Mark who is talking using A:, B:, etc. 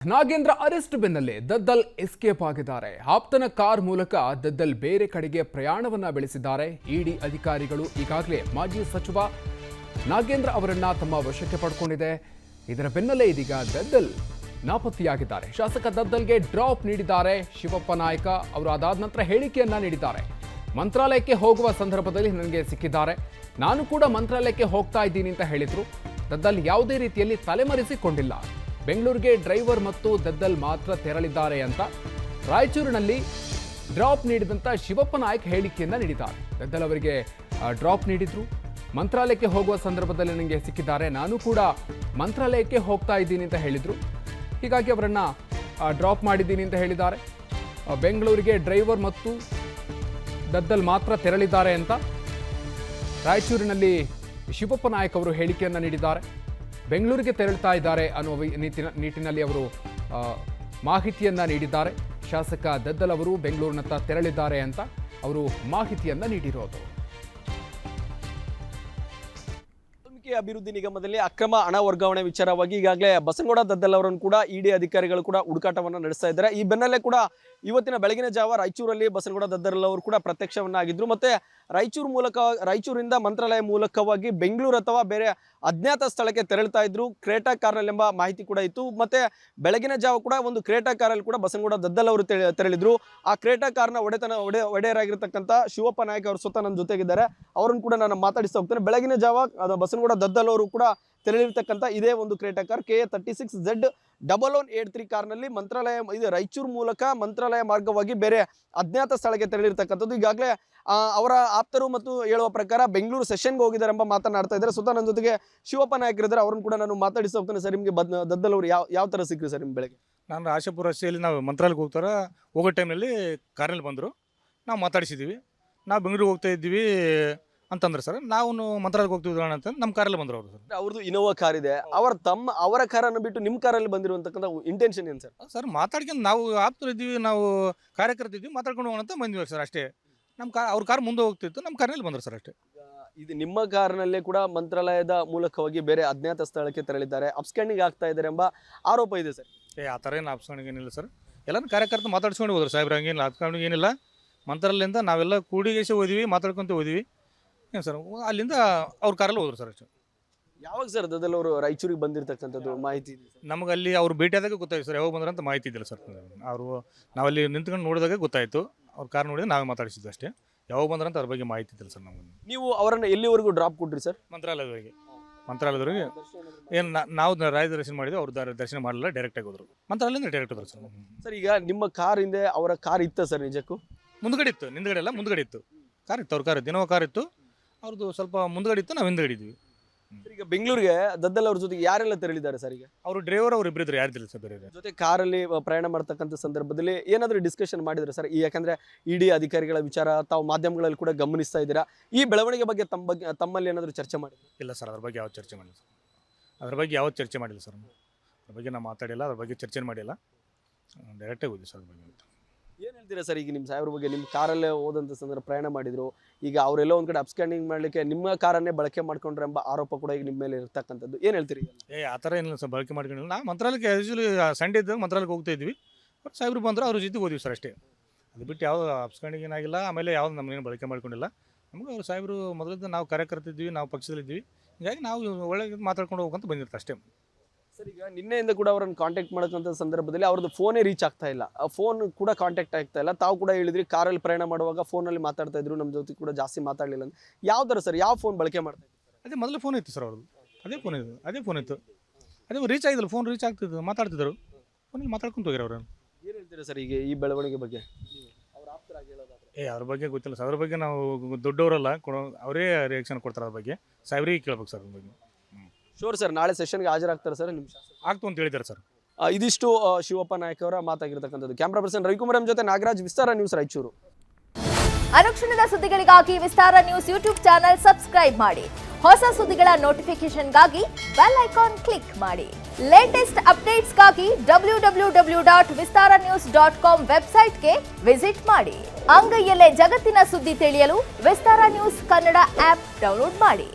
A: Nagendra arrest ಬೆನ್ನಲ್ಲೇ Daddal escape ಆಗಿದ್ದಾರೆ. ಆಪ್ತನ car ಮೂಲಕ ದದ್ದಲ್ ಬೇರೆ ಕಡೆಗೆ ಪ್ರಯಾಣವನ್ನ ಬೆಳೆಸಿದ್ದಾರೆ. ಇಡಿ ಅಧಿಕಾರಿಗಳು ಈಗಾಗಲೇ ಮಾಜಿ ಸಚಿವ ನಾಗೇಂದ್ರ ಅವರನ್ನ ತಮ್ಮ ವಶಕ್ಕೆ ಪಡ್ಕೊಂಡಿದೆ. ಇದರ ಬೆನ್ನಲ್ಲೇ ಇದೀಗ ದದ್ದಲ್ ನಾಪತ್ತೆಯಾಗಿದ್ದಾರೆ. ಶಾಸಕ ದದ್ದಲ್ಗೆ ಡ್ರಾಪ್ ನೀಡಿದ್ದಾರೆ ಶಿವಪ್ಪ ನಾಯ್ಕ ಅವರು. ಅದಾದ ನಂತರ ಹೇಳಿಕೆಯನ್ನ ನೀಡಿದ್ದಾರೆ. ಮಂತ್ರಾಲಯಕ್ಕೆ ಹೋಗುವ ಸಂದರ್ಭದಲ್ಲಿ ನನಗೆ ಸಿಕ್ಕಿದ್ದಾರೆ, ನಾನು ಕೂಡ ಮಂತ್ರಾಲಯಕ್ಕೆ ಹೋಗ್ತಾ ಇದ್ದೀನಿ ಅಂತ ಹೇಳಿದ್ರು. ದದ್ದಲ್ ಯಾವುದೇ ರೀತಿಯಲ್ಲಿ ತಲೆಮರೆಸಿಕೊಂಡಿಲ್ಲ. ಬೆಂಗಳೂರಿಗೆ ಡ್ರೈವರ್ ಮತ್ತು ದದ್ದಲ್ ಮಾತ್ರ ತೆರಳಿದ್ದಾರೆ ಅಂತ ರಾಯಚೂರಿನಲ್ಲಿ ಡ್ರಾಪ್ ನೀಡಿದಂಥ ಶಿವಪ್ಪ ನಾಯ್ಕ ಹೇಳಿಕೆಯನ್ನ ನೀಡಿದ್ದಾರೆ. ದದ್ದಲ್ ಅವರಿಗೆ ಡ್ರಾಪ್ ನೀಡಿದ್ರು. ಮಂತ್ರಾಲಯಕ್ಕೆ ಹೋಗುವ ಸಂದರ್ಭದಲ್ಲಿ ನನಗೆ ಸಿಕ್ಕಿದ್ದಾರೆ, ನಾನು ಕೂಡ ಮಂತ್ರಾಲಯಕ್ಕೆ ಹೋಗ್ತಾ ಇದ್ದೀನಿ ಅಂತ ಹೇಳಿದ್ರು. ಹೀಗಾಗಿ ಅವರನ್ನ ಡ್ರಾಪ್ ಮಾಡಿದ್ದೀನಿ ಅಂತ ಹೇಳಿದ್ದಾರೆ. ಬೆಂಗಳೂರಿಗೆ ಡ್ರೈವರ್ ಮತ್ತು ದದ್ದಲ್ ಮಾತ್ರ ತೆರಳಿದ್ದಾರೆ ಅಂತ ರಾಯಚೂರಿನಲ್ಲಿ ಶಿವಪ್ಪ ನಾಯ್ಕ ಅವರು ಹೇಳಿಕೆಯನ್ನು ನೀಡಿದ್ದಾರೆ. ಬೆಂಗಳೂರಿಗೆ ತೆರಳುತ್ತಾ ಇದ್ದಾರೆ ಅನ್ನುವ ನಿಟ್ಟಿನಲ್ಲಿ ಅವರು ಮಾಹಿತಿಯನ್ನ ನೀಡಿದ್ದಾರೆ. ಶಾಸಕ ದದ್ದಲ್ ಅವರು ಬೆಂಗಳೂರಿನತ್ತ ತೆರಳಿದ್ದಾರೆ ಅಂತ ಅವರು ಮಾಹಿತಿಯನ್ನ ನೀಡಿರೋದು.
B: ಅಭಿವೃದ್ಧಿ ನಿಗಮದಲ್ಲಿ ಅಕ್ರಮ ಹಣ ವರ್ಗಾವಣೆ ವಿಚಾರವಾಗಿ ಈಗಾಗಲೇ ಬಸನಗೌಡ ದದ್ದಲ್ ಅವರನ್ನು ಕೂಡ ಇಡಿ ಅಧಿಕಾರಿಗಳು ಕೂಡ ಹುಡುಕಾಟವನ್ನು ನಡೆಸ್ತಾ ಇದ್ದಾರೆ. ಈ ಬೆನ್ನಲ್ಲೇ ಕೂಡ ಇವತ್ತಿನ ಬೆಳಗಿನ ಜಾವ ರಾಯಚೂರಲ್ಲಿ ಬಸನಗೌಡ ದದ್ದಲ್ ಅವರು ಕೂಡ ಪ್ರತ್ಯಕ್ಷವನ್ನಾಗಿದ್ರು. ಮತ್ತೆ ರಾಯಚೂರಿಂದ ಮಂತ್ರಾಲಯ ಮೂಲಕವಾಗಿ ಬೆಂಗಳೂರು ಅಥವಾ ಬೇರೆ ಅಜ್ಞಾತ ಸ್ಥಳಕ್ಕೆ ತೆರಳುತ್ತಾ ಇದ್ರು. ಕ್ರೇಟಾ ಕಾರ್ನಲ್ಲಿ ಎಂಬ ಮಾಹಿತಿ ಕೂಡ ಇತ್ತು. ಮತ್ತೆ ಬೆಳಗಿನ ಜಾವ ಕೂಡ ಒಂದು ಕ್ರೇಟಾ ಕಾರಲ್ಲಿ ಕೂಡ ಬಸನಗೌಡ ದದ್ದಲ್ ಅವರು ತೆರಳಿದ್ರು. ಆ ಕ್ರೇಟಾ ಕಾರ್ನ ಒಡೆಯರಾಗಿರ್ತಕ್ಕಂಥ ಶಿವಪ್ಪ ನಾಯ್ಕ ಅವರು ಸ್ವತಃ ನನ್ನ ಜೊತೆಗಿದ್ದಾರೆ. ಅವರನ್ನು ಕೂಡ ನಾನು ಮಾತಾಡಿಸ್ತಾ ಹೋಗ್ತೇನೆ. ಬೆಳಗಿನ ಜಾವ ಬಸನಗೌಡ ದದ್ದಲ್ ಅವರು ಕೂಡ ತೆರಳಿರ್ತಕ್ಕಂಥ ಇದೇ ಒಂದು ಕ್ರೇಟಾ ಕಾರ್ KA 36Z1183 ಕಾರ್ನಲ್ಲಿ ಮಂತ್ರಾಲಯ ಇದು ರಾಯಚೂರು ಮೂಲಕ ಮಂತ್ರಾಲಯ ಮಾರ್ಗವಾಗಿ ಬೇರೆ ಅಜ್ಞಾತ ಸ್ಥಳಕ್ಕೆ ತೆರಳಿರ್ತಕ್ಕಂಥದ್ದು. ಈಗಾಗಲೇ ಅವರ ಆಪ್ತರು ಮತ್ತು ಹೇಳುವ ಪ್ರಕಾರ ಬೆಂಗಳೂರು ಸೆಷನ್ಗೆ ಹೋಗಿದ್ದಾರೆ ಎಂಬ ಮಾತನಾಡ್ತಾ ಇದ್ದಾರೆ. ಸ್ವತಃ ನನ್ನ ಜೊತೆಗೆ ಶಿವಪ್ಪ ನಾಯ್ಕ ಇದ್ದಾರೆ. ಅವ್ರನ್ನ ಕೂಡ ನಾನು ಮಾತಾಡಿಸಿ ಹೋಗ್ತೇನೆ. ಸರ್, ನಿಮಗೆ ದದ್ದಲ್ ಅವರು ಯಾವ ಥರ ಸಿಕ್ಕರು ಸರ್ ನಿಮ್ಗೆ ಬೆಳಗ್ಗೆ?
C: ನಾನು ಆಶಾಪುರ ರಸ್ತೆಯಲ್ಲಿ ನಾವು ಮಂತ್ರಾಲಯಕ್ಕೆ ಹೋಗೋ ಟೈಮ್ನಲ್ಲಿ ಕಾರಲ್ಲಿ ಬಂದರು. ನಾವು ಮಾತಾಡಿಸಿದ್ದೀವಿ. ನಾವು ಬೆಂಗಳೂರಿಗೆ ಹೋಗ್ತಾ ಇದ್ದೀವಿ ಅಂತಂದ್ರೆ ಸರ್, ನಾವು ಮಂತ್ರಾಲಯಕ್ಕೆ ಹೋಗ್ತಿದ್ವಿ ಅಂತ ನಮ್ಮ ಕಾರಲ್ಲಿ ಬಂದರು ಅವರು. ಸರ್,
B: ಅವ್ರದ್ದು ಇನೋವಾ ಕಾರ್ ಇದೆ. ಅವರ ಕಾರನ್ನು ಬಿಟ್ಟು ನಿಮ್ಮ ಕಾರಲ್ಲಿ ಬಂದಿರುವಂತಕ್ಕಂಥ ಇಂಟೆನ್ಷನ್ ಏನು ಸರ್?
C: ಸರ್, ಮಾತಾಡ್ಕೊಂಡು ನಾವು ಆಪ್ತರಿದ್ದೀವಿ, ನಾವು ಕಾರ್ಯಕರ್ತಿದ್ವಿ, ಮಾತಾಡ್ಕೊಂಡು ಹೋಗೋಣ ಅಂತ ಬಂದ್ವಿ ಸರ್, ಅಷ್ಟೇ. ನಮ್ಮ ಅವ್ರ ಕಾರ್ ಮುಂದೆ ಹೋಗ್ತಿತ್ತು, ನಮ್ಮ ಕಾರ್ನಲ್ಲಿ ಬಂದರು ಸರ್, ಅಷ್ಟೇ.
B: ಇದು ನಿಮ್ಮ ಕಾರ್ನಲ್ಲೇ ಕೂಡ ಮಂತ್ರಾಲಯದ ಮೂಲಕವಾಗಿ ಬೇರೆ ಅಜ್ಞಾತ ಸ್ಥಳಕ್ಕೆ ತೆರಳಿದ್ದಾರೆ, ಅಬ್ಸ್ಕ್ಯಾಂಡಿಂಗ್ ಆಗ್ತಾ ಇದ್ದಾರೆ ಎಂಬ ಆರೋಪ ಇದೆ ಸರ್.
C: ಆ ಥರ ಏನು ಅಬ್ಸ್ಕ್ಯಾಂಡಿಂಗ್ ಏನಿಲ್ಲ ಸರ್. ಎಲ್ಲರೂ ಕಾರ್ಯಕರ್ತ ಮಾತಾಡ್ಸ್ಕೊಂಡು ಹೋದ್ರು ಸಾಹೇಬ್ರ, ಹಂಗೇನಿಲ್ಲ ಅಬ್ಸ್ಕ್ಯಾಂಡಿಂಗ್ ಏನಿಲ್ಲ. ಮಂತ್ರಾಲಯದಿಂದ ನಾವೆಲ್ಲ ಕೂಡಿಗೆಸಿ ಹೋದ್ವಿ, ಮಾತಾಡ್ಕೊಂತ ಹೋದ್ವಿ. ಏನು ಸರ್, ಅಲ್ಲಿಂದ ಅವ್ರ ಕಾರಲ್ಲಿ ಹೋದ್ರು ಸರ್, ಅಷ್ಟೇ.
B: ಯಾವಾಗ ಸರ್ ದದ್ದಲ್ ಅವರು ರಾಯಚೂರಿಗೆ ಬಂದಿರತಕ್ಕಂಥದ್ದು ಮಾಹಿತಿ ಇದೆ?
C: ನಮಗೆ ಅಲ್ಲಿ ಅವ್ರು ಭೇಟಿಯಾದಾಗ ಗೊತ್ತಾಯ್ತು ಸರ್, ಯಾವಾಗ ಬಂದ್ರಂತ ಮಾಹಿತಿ ಇದ್ದಿಲ್ಲ ಸರ್. ಅವರು ನಾವಲ್ಲಿ ನಿಂತ್ಕೊಂಡು ನೋಡಿದಾಗ ಗೊತ್ತಾಯಿತು. ಅವ್ರ ಕಾರ್ ನೋಡಿದ್ರೆ ನಾವೇ ಮಾತಾಡಿಸಿದ್ದು ಅಷ್ಟೇ. ಯಾವಾಗ ಬಂದ್ರಂತ ಅದ್ರ ಬಗ್ಗೆ ಮಾಹಿತಿ ಇದ್ದಿಲ್ಲ ಸರ್ ನಮಗೆ.
B: ನೀವು ಅವರನ್ನು ಎಲ್ಲಿವರೆಗೂ ಡ್ರಾಪ್ ಕೊಟ್ರಿ ಸರ್?
C: ಮಂತ್ರಾಲಯದವರೆಗೆ ಏನು ನಾವು ರಾಯ ದರ್ಶನ ಮಾಡಿದ್ವಿ, ಅವ್ರ ದರ್ಶನ ಮಾಡಲಿಲ್ಲ, ಡೈರೆಕ್ಟಾಗಿ ಹೋದ್ರು. ಮಂತ್ರಾಲಯದಿಂದ ಡೈರೆಕ್ಟ್ ಹೋದ್ರು ಸರ್.
B: ಸರ್, ಈಗ ನಿಮ್ಮ ಕಾರ್ ಹಿಂದೆ ಅವರ ಕಾರ್ ಇತ್ತ ಸರ್? ನಿಜಕ್ಕೂ
C: ಮುಂದ್ಗಡೆ ಇತ್ತು, ನಿಂದ್ಗಡೆ ಎಲ್ಲ ಮುಂದ್ಗಡೆ ಇತ್ತು. ಕಾರ್ ಇತ್ತು, ಅವ್ರ ಕಾರ್ ಇತ್ತು, ಇನೋವಾ ಕಾರ್ ಇತ್ತು. ಅವ್ರದ್ದು ಸ್ವಲ್ಪ ಮುಂದ್ಗಡೆ ಇತ್ತು, ನಾವು ಹಿಂದ್ಗಡೆ ಇದ್ವಿ.
B: ಈಗ ಬೆಂಗಳೂರಿಗೆ ದದ್ದಲ್ ಅವ್ರ ಜೊತೆಗೆ ಯಾರೆಲ್ಲ ತೆರಳಿದ್ದಾರೆ ಸರ್? ಈಗ
C: ಅವರು ಡ್ರೈವರ್ ಅವ್ರು ಇಬ್ಬರಿದ್ರು, ಯಾರಿದ್ದಿಲ್ಲ ಸರ್ ಬೇರೆ.
B: ಜೊತೆ ಕಾರಲ್ಲಿ ಪ್ರಯಾಣ ಮಾಡ್ತಕ್ಕಂಥ ಸಂದರ್ಭದಲ್ಲಿ ಏನಾದರೂ ಡಿಸ್ಕಷನ್ ಮಾಡಿದ್ರೆ ಸರ್? ಯಾಕಂದ್ರೆ ಇಡಿ ಅಧಿಕಾರಿಗಳ ವಿಚಾರ ತಾವು ಮಾಧ್ಯಮಗಳಲ್ಲಿ ಕೂಡ ಗಮನಿಸ್ತಾ ಇದ್ದೀರಾ. ಈ ಬೆಳವಣಿಗೆ ಬಗ್ಗೆ ತಮ್ಮಲ್ಲಿ ಏನಾದರೂ ಚರ್ಚೆ ಮಾಡಿದ್ರು?
C: ಇಲ್ಲ ಸರ್, ಅದ್ರ ಬಗ್ಗೆ ಯಾವ್ದು ಚರ್ಚೆ ಮಾಡಿಲ್ಲ ಸರ್. ಅದ್ರ ಬಗ್ಗೆ ಯಾವ್ದು ಚರ್ಚೆ ಮಾಡಿಲ್ಲ ಸರ್. ಅದ್ರ ಬಗ್ಗೆ ನಾವು ಮಾತಾಡಿಲ್ಲ, ಅದ್ರ ಬಗ್ಗೆ ಚರ್ಚೆ ಮಾಡಿಲ್ಲ. ಡೈರೆಕ್ಟಾಗಿ ಹೋದ್ವಿ ಸರ್. ಅದ್ರ ಬಗ್ಗೆ
B: ಏನು ಹೇಳ್ತೀರಾ ಸರ್? ಈಗ ನಿಮ್ಮ ಸಾಹೇಬ್ರ ಬಗ್ಗೆ ನಿಮ್ಮ ಕಾರಲ್ಲೇ ಹೋದಂಥ ಸಂದರ್ಭ ಪ್ರಯಾಣ ಮಾಡಿದ್ರು. ಈಗ ಅವರೆಲ್ಲ ಒಂದು ಕಡೆ ಅಬ್ಸ್ಕ್ಯಾಂಡಿಂಗ್ ಮಾಡಲಿಕ್ಕೆ ನಿಮ್ಮ ಕಾರನ್ನೇ ಬಳಕೆ ಮಾಡ್ಕೊಂಡ್ರೆ ಎಂಬ ಆರೋಪ ಕೂಡ ಈಗ ನಿಮ್ಮ ಮೇಲೆ ಇರ್ತಕ್ಕಂಥದ್ದು. ಏನು ಹೇಳ್ತೀರಿ?
C: ಆ ಥರ ಏನಿಲ್ಲ ಸರ್, ಬಳಕೆ ಮಾಡ್ಕೊಂಡಿಲ್ಲ. ನಾವು ಮಂತ್ರಾಲಯಕ್ಕೆ ಯೂಶಲಿ ಸಂಡೇ ಇದ್ದಾಗ ಮಂತ್ರಾಲಯಕ್ಕೆ ಹೋಗ್ತಾ ಇದ್ವಿ. ಸಾಹೇಬ್ರು ಬಂದರು, ಅವ್ರ ಜೊತೆ ಹೋದ್ವಿ ಸರ್, ಅಷ್ಟೇ. ಅದು ಬಿಟ್ಟು ಯಾವುದು ಅಬ್ಸ್ಕ್ಯಾಂಡಿಂಗ್ ಏನಾಗಿಲ್ಲ. ಆಮೇಲೆ ಯಾವ್ದು ನಮಗೇನು ಬಳಕೆ ಮಾಡ್ಕೊಂಡಿಲ್ಲ. ನಮಗೆ ಅವ್ರು ಸಾಹೇಬರು ಮೊದಲಿಂದ ನಾವು ಕಾರ್ಯಕರ್ತಿದ್ವಿ, ನಾವು ಪಕ್ಷದಲ್ಲಿದ್ವಿ. ಹೀಗಾಗಿ ನಾವು ಒಳ್ಳೆ ಮಾತಾಡ್ಕೊಂಡು ಹೋಗಂತ ಬಂದಿರ್ತಾರೆ, ಅಷ್ಟೇ.
B: ಸರ್, ಈಗ ನಿನ್ನೆಯಿಂದ ಕೂಡ ಅವರನ್ನು ಕಾಂಟ್ಯಾಕ್ಟ್ ಮಾಡೋಕ್ಕಂಥ ಸಂದರ್ಭದಲ್ಲಿ ಅವ್ರದ್ದು ಫೋನೇ ರೀಚ್ ಆಗ್ತಾ ಇಲ್ಲ, ಫೋನ್ ಕೂಡ ಕಾಂಟ್ಯಾಕ್ಟ್ ಆಗ್ತಾ ಇಲ್ಲ. ತಾವು ಕೂಡ ಹೇಳಿದ್ರಿ ಕಾರಲ್ಲಿ ಪ್ರಯಾಣ ಮಾಡುವಾಗ ಫೋನಲ್ಲಿ ಮಾತಾಡ್ತಾ ಇದ್ರು, ನಮ್ಮ ಜೊತೆ ಕೂಡ ಜಾಸ್ತಿ ಮಾತಾಡಲಿಲ್ಲ ಅಂತ. ಯಾವ ಥರ ಸರ್, ಯಾವ ಫೋನ್ ಬಳಕೆ ಮಾಡ್ತಾ ಇದ್ರು?
C: ಅದೇ ಮೊದಲೇ ಫೋನ್ ಇತ್ತು ಸರ್ ಅವ್ರದ್ದು. ಅದೇ ಫೋನ್ ಇತ್ತು. ಅದೇ ರೀಚ್ ಆಗಿದ್ರು, ಫೋನ್ ರೀಚ್ ಆಗ್ತಿದ್ದು, ಮಾತಾಡ್ತಿದ್ರು. ಫೋನಲ್ಲಿ ಮಾತಾಡ್ಕೊಂತ ಹೋಗಿರೋ ಅವ್ರನ್ನು.
B: ಏನು ಹೇಳ್ತೀರಾ ಸರ್ ಈಗ ಈ ಬೆಳವಣಿಗೆ ಬಗ್ಗೆ? ಅವ್ರ ಆಪ್ತರಾಗಿ ಹೇಳೋದಾದ್ರೆ
C: ಅದ್ರ ಬಗ್ಗೆ ಗೊತ್ತಿಲ್ಲ ಸರ್. ಅದ್ರ ಬಗ್ಗೆ ನಾವು ದೊಡ್ಡವರಲ್ಲ, ಅವರೇ ರಿಯಾಕ್ಷನ್ ಕೊಡ್ತಾರೆ. ಅದ್ರ ಬಗ್ಗೆ ಸಾಹೇಬ್ರಿಗೆ ಕೇಳ್ಬೇಕು ಸರ್. ಅದ್ರ ಬಗ್ಗೆ
B: ಶೋರ್ ಸರ್, ನಾಳೆ ಸೆಷನ್ಗೆ ಹಾಜರಾಗ್ತಾರೆ ಸರ್ ನಿಮ್ಮ ಶಾಸಕ?
C: ಆಗ್ತು ಅಂತ ಹೇಳಿದ್ದಾರೆ ಸರ್.
B: ಇದಿಷ್ಟು ಶಿವಪ್ಪ ನಾಯ್ಕ ಅವರ ಮಾತಾಗಿರ್ತಕ್ಕಂಥದ್ದು. ಕ್ಯಾಮ್ರಾ ಪರ್ಸನ್ ರವಿಕುಮಾರ್ ಜೊತೆ ನಾಗರಾಜ್, ವಿಸ್ತಾರ ನ್ಯೂಸ್, ರಾಯಚೂರು.
D: ಅನುಕ್ಷಣದ ಸುದ್ದಿಗಳಿಗಾಗಿ ವಿಸ್ತಾರ ನ್ಯೂಸ್ ಯೂಟ್ಯೂಬ್ ಚಾನೆಲ್ ಸಬ್ಸ್ಕ್ರೈಬ್ ಮಾಡಿ. ಹೊಸ ಸುದ್ದಿಗಳ ನೋಟಿಫಿಕೇಶನ್ಗಾಗಿ ಬೆಲ್ ಐಕಾನ್ ಕ್ಲಿಕ್ ಮಾಡಿ. ಲೇಟೆಸ್ಟ್ ಅಪ್ಡೇಟ್ಸ್ಗಾಗಿ www.vistaranews.com ವೆಬ್ಸೈಟ್ಗೆ ವಿಸಿಟ್ ಮಾಡಿ. ಅಂಗೈಯಲ್ಲೇ ಜಗತ್ತಿನ ಸುದ್ದಿ ತಿಳಿಯಲು ವಿಸ್ತಾರ ನ್ಯೂಸ್ ಕನ್ನಡ ಆಪ್ ಡೌನ್ಲೋಡ್ ಮಾಡಿ.